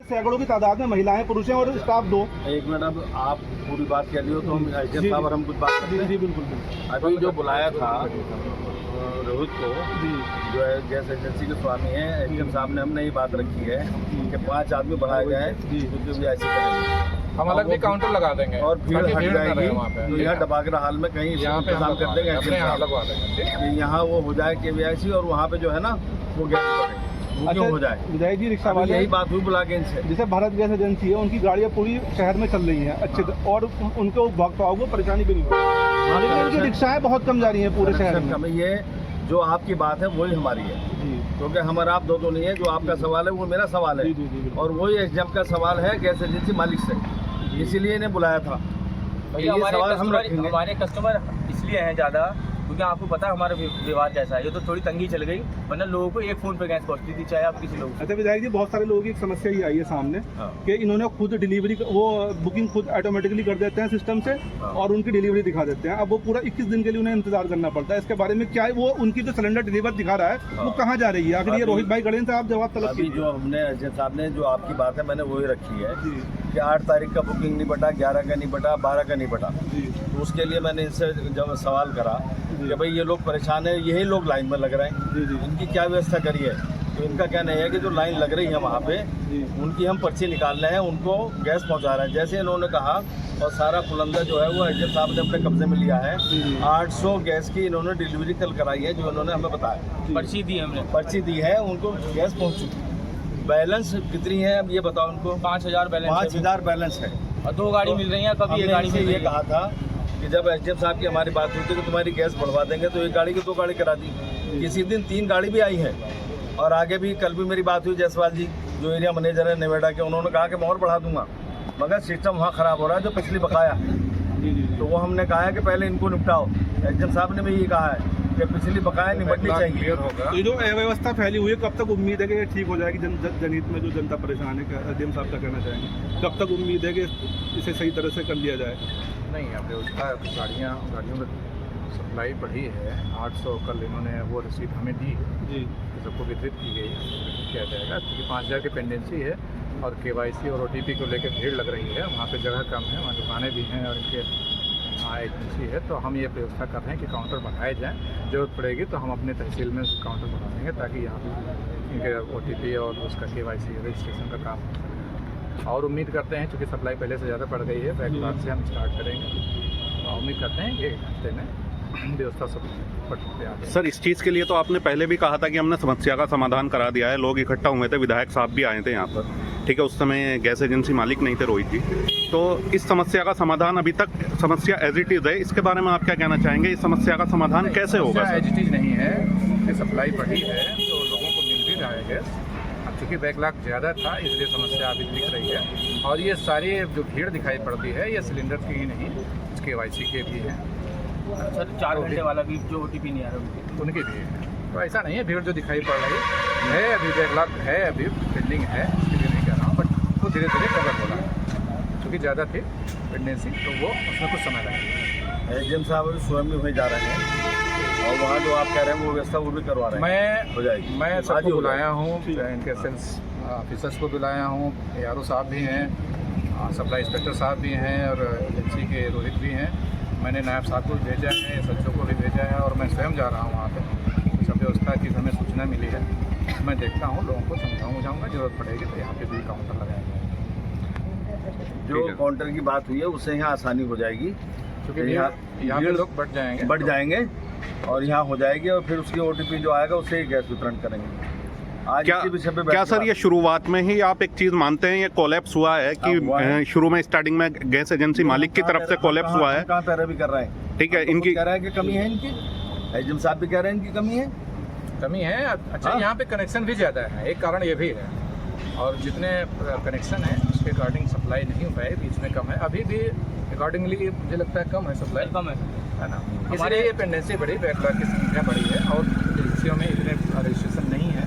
सैकड़ों की तादाद में महिलाएं, पुरुष हैं और स्टाफ 2। एक मिनट, अब आप पूरी बात कह लियो तो हम एसडीएम साहब और हम कुछ बात करते हैं। जी बिल्कुल। अभी जो बुलाया था रोहित को, जी जो है गैस एजेंसी के स्वामी हैं, एसडीएम साहब ने हमने ये बात रखी है कि 5 आदमी बढ़ाए गए क्योंकि भी ऐसे करेंगे, हम अलग भी काउंटर लगा देंगे और भीड़ हट जाएगी वहाँ पे। तो यहाँ डबागरा हाल में कहीं यहाँ पे इंतजाम कर देंगे अपने यहाँ लगवा देंगे। कि यहाँ वो हो जाए केवीआईसी और वहाँ पे जो है ना वो गैस बुकिंग हो जाए। विधायक जी, रिक्शा अभी वाले यही बात हुई बुला के इनसे। जैसे भारत गैस एजेंसी है, उनकी गाड़ियाँ पूरी शहर में चल रही हैं अच्छे और उनके उपभोक्ताओं को परेशानी भी नहीं हो रही, लेकिन उनकी रिक्शाएं बहुत कम जा रही हैं पूरे शहर में। ये जो आपकी बात है वही हमारी है, क्योंकि हमारा आप दो नहीं है। जो आपका सवाल है वो मेरा सवाल है, और वही एसडीएम का सवाल है गैस एजेंसी मालिक से, इसीलिए इन्हें बुलाया था। ये हमारे कस्टमर इसलिए हैं ज़्यादा क्योंकि आपको पता है हमारा व्यवहार कैसा है। ये तो थोड़ी तंगी चल गई, वरना लोगों को एक फ़ोन पे गैस पहुँचती थी, चाहे आप किसी लोग। अच्छा विधायक जी, बहुत सारे लोगों की एक समस्या ही आई है सामने कि इन्होंने खुद डिलीवरी वो बुकिंग खुद ऑटोमेटिकली कर देते हैं सिस्टम से और उनकी डिलीवरी दिखा देते हैं। अब वो पूरा 21 दिन के लिए उन्हें इंतजार करना पड़ता है। इसके बारे में क्या वो उनकी जो सिलेंडर डिलीवर दिखा रहा है वो कहाँ जा रही है आखिर? ये रोहित भाई गणेश साहब जवाब तलब अभी जो हमने एसडीएम साहब ने जो आपकी बात है मैंने वही रखी है कि 8 तारीख का बुकिंग नहीं बटा, 11 का नहीं बटा, 12 का नहीं बटा। तो उसके लिए मैंने इनसे जब सवाल करा कि भाई ये लोग परेशान है, यही लोग लाइन में लग रहे हैं, इनकी क्या व्यवस्था करी है? तो इनका कहना है कि जो लाइन लग रही है वहाँ पे उनकी हम पर्ची निकाल रहे हैं, उनको गैस पहुँचा रहे हैं। जैसे इन्होंने कहा और सारा पुलंदा जो है वो एसडीएम साहब ने अपने कब्जे में लिया है। 800 गैस की इन्होंने डिलीवरी कल कराई है, जो इन्होंने हमें बताया। पर्ची दी हमने, पर्ची दी है, उनको गैस पहुँच चुकी। बैलेंस कितनी है अब ये बताओ उनको? 5000 बैलेंस। 5000 बैलेंस है और 2 गाड़ी मिल रही है। कभी एक गाड़ी से ये कहा था कि जब एसडीएम साहब की हमारी बात हुई थी कि तुम्हारी गैस बढ़वा देंगे, तो 1 गाड़ी की 2 गाड़ी करा दी। किसी दिन 3 गाड़ी भी आई है, और आगे भी कल भी मेरी बात हुई जायसवाल जी जो एरिया मैनेजर है नोएडा के, उन्होंने कहा कि मैं और बढ़ा दूंगा, मगर सिस्टम वहाँ ख़राब हो रहा है जो पिछली बकाया है। तो वो हमने कहा है कि पहले इनको निपटाओ। एसडीएम साहब ने भी ये कहा है कि पिछली बकाया निपटनी चाहिए। तो जो अव्यवस्था फैली हुई है, कब तक उम्मीद है कि ये ठीक हो जाएगी? जनहित में जो जनता परेशान है, एसडीएम साहब का कहना चाहेंगे कब तक उम्मीद है कि इसे सही तरह से कर लिया जाए? नहीं, अब व्यवस्था गाड़ियों में सप्लाई बढ़ी है। 800 कल इन्होंने वो रसीद हमें दी है, सबको वितरित की गई है, किया जाएगा क्योंकि 5000 की पेंडेंसी है और केवाईसी और ओटीपी को लेकर भीड़ लग रही है। वहाँ पे जगह कम है, वहाँ दुकानें भी हैं और इनके एजेंसी है। तो हम ये व्यवस्था कर रहे हैं कि काउंटर बढ़ाए जाएँ, ज़रूरत पड़ेगी तो हम अपने तहसील में काउंटर बढ़ा देंगे ताकि यहाँ पर इनके ओटीपी और उसका केवाईसी रजिस्ट्रेशन का काम हो सके। और उम्मीद करते हैं चूँकि सप्लाई पहले से ज़्यादा बढ़ गई है, बैकलॉग से हम स्टार्ट करेंगे और उम्मीद करते हैं कि 1 हफ्ते में व्यवस्था सब सर, इस चीज़ के लिए तो आपने पहले भी कहा था कि हमने समस्या का समाधान करा दिया है। लोग इकट्ठा हुए थे, विधायक साहब भी आए थे यहाँ पर, ठीक है। उस समय गैस एजेंसी मालिक नहीं थे रोहित जी। तो इस समस्या का समाधान अभी तक समस्या एज इट इज़ है, इसके बारे में आप क्या कहना चाहेंगे? इस समस्या का समाधान कैसे होगा? एज इट इज़ नहीं है, सप्लाई बढ़ी है तो लोगों को मिल भी रहा है गैस। अब चूँकि बैकलॉग ज़्यादा था इसलिए समस्या अभी दिख रही है। और ये सारी जो भीड़ दिखाई पड़ती है ये सिलेंडर की ही नहीं, केवाईसी के भी हैं सर। 4 घंटे वाला भी जो ओटीपी नहीं आ रहा उनके भी है। तो ऐसा नहीं है भीड़ जो दिखाई पड़ रही है, अभी बैकलॉग है, अभी पेंडिंग है, इसके लिए नहीं कह रहा हूँ, बट वो धीरे धीरे कवर हो रहा है क्योंकि ज़्यादा थी पेंडेंसी तो वो उसमें कुछ समय लगेगा। एसडीएम साहब स्वयं भी वहीं जा रहे हैं और वहाँ जो आप कह रहे हैं वो व्यवस्था वो भी करवा रहे हैं। हो जाएगी। मैं सबको बुलाया हूँ, इनके सेल्स ऑफिसर्स को बुलाया हूँ, ARO साहब भी हैं, सप्लाई इंस्पेक्टर साहब भी हैं और एजेंसी के रोहित भी हैं। मैंने नायब साहब को भेजा है, सचिव को भी भेजा है और मैं स्वयं जा रहा हूँ वहाँ पे। सब व्यवस्था की हमें सूचना मिली है, मैं देखता हूँ, लोगों को समझाऊँगा, जरूरत पड़ेगी तो यहाँ पे भी काउंटर लगाया जाएगा। जो काउंटर की बात हुई है उससे यहाँ आसानी हो जाएगी क्योंकि यहाँ पे लोग बढ़ जाएंगे और यहाँ हो जाएगी और फिर उसकी ओटीपी जो आएगा उससे ही गैस वितरण करेंगे। आज क्या सर ये शुरुआत में ही आप एक चीज़ मानते हैं ये कोलैप्स हुआ है कि शुरू में स्टार्टिंग में गैस एजेंसी मालिक की तरफ से कोलैप्स हुआ है? कहाँ पैरवी कर रहे हैं, ठीक है। इनकी कह रहे हैं कि कमी है, इनकी एसडीएम साहब भी कह रहे हैं इनकी कमी है। अच्छा, यहाँ पे कनेक्शन भी ज़्यादा है, एक कारण ये भी है। और जितने कनेक्शन है उसके अकॉर्डिंग सप्लाई नहीं हो पाए, बीच में कम है, अभी भी अकॉर्डिंगली मुझे लगता है कम है, सप्लाई कम है ना। इसलिए ये पेंडेंसी बढ़ी, बैकलॉग की संख्या बढ़ी है और एजेंसियों में इतने रजिस्ट्रेशन नहीं है,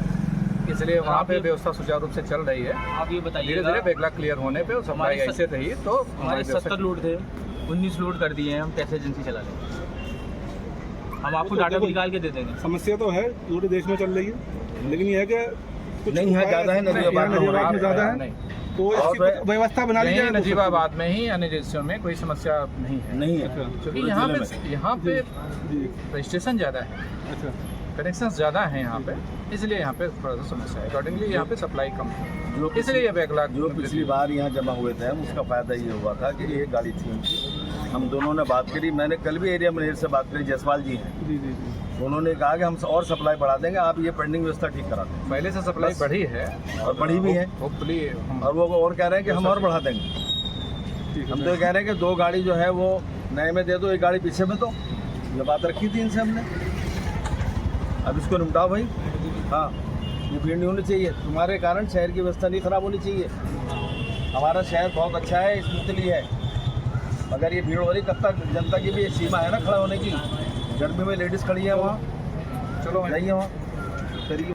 इसलिए वहाँ पे व्यवस्था सुचारू रूप से चल रही है। आप ये बताइए, धीरे धीरे बैकलॉग क्लियर होने पे सप्लाई ऐसे रही तो हमारे 70 लोड थे, 19 लोड कर दिए हैं, हम कैसे एजेंसी चला लेंगे? हम आपको डाटा भी निकाल के दे देंगे। समस्या तो है, पूरे देश में चल रही है, लेकिन यह है कि कुछ नहीं है, ज़्यादा है, नजरिया में ज़्यादा है। तो इसकी कुछ व्यवस्था बना ली यहीं जाए। नजीबाबाद में ही अन्य एजेंसियों में कोई समस्या नहीं है, नहीं है क्योंकि पूरे यहाँ जिले पे में। यहाँ पे जी रजिस्ट्रेशन ज़्यादा है, अच्छा कनेक्शंस ज़्यादा हैं यहाँ पे, इसलिए यहाँ पे थोड़ा सा समस्या है। अकॉर्डिंगली यहाँ पे सप्लाई कम है, जो इसलिए ये बैकलॉग जो पिछली बार यहाँ जमा हुए थे हम, उसका फायदा ये हुआ था कि एक गाड़ी थी उनकी, हम दोनों ने बात करी, मैंने कल भी एरिया मैनेजर से बात करी, जयसवाल जी हैं, जी जी जी उन्होंने कहा कि हम और सप्लाई बढ़ा देंगे, आप ये पेंडिंग व्यवस्था ठीक करा दें, पहले से सप्लाई बढ़ी है और बढ़ी भी है, होपफुली और वो और कह रहे हैं कि हम और बढ़ा देंगे। ठीक है हम तो ये कह रहे हैं कि 2 गाड़ी जो है वो नए में दे दो, 1 गाड़ी पीछे में दो, ये बात रखी थी इनसे हमने। अब इसको निपटाओ भाई। हाँ, ये भीड़ नहीं होनी चाहिए, तुम्हारे कारण शहर की व्यवस्था नहीं खराब होनी चाहिए। हमारा शहर बहुत अच्छा है, स्मूथली है, मगर ये भीड़ हो रही, कब तक? जनता की भी एक सीमा है ना खड़ा होने की। गर्मी में लेडीज़ खड़ी है वहाँ, चलो जाइए वहाँ करिए।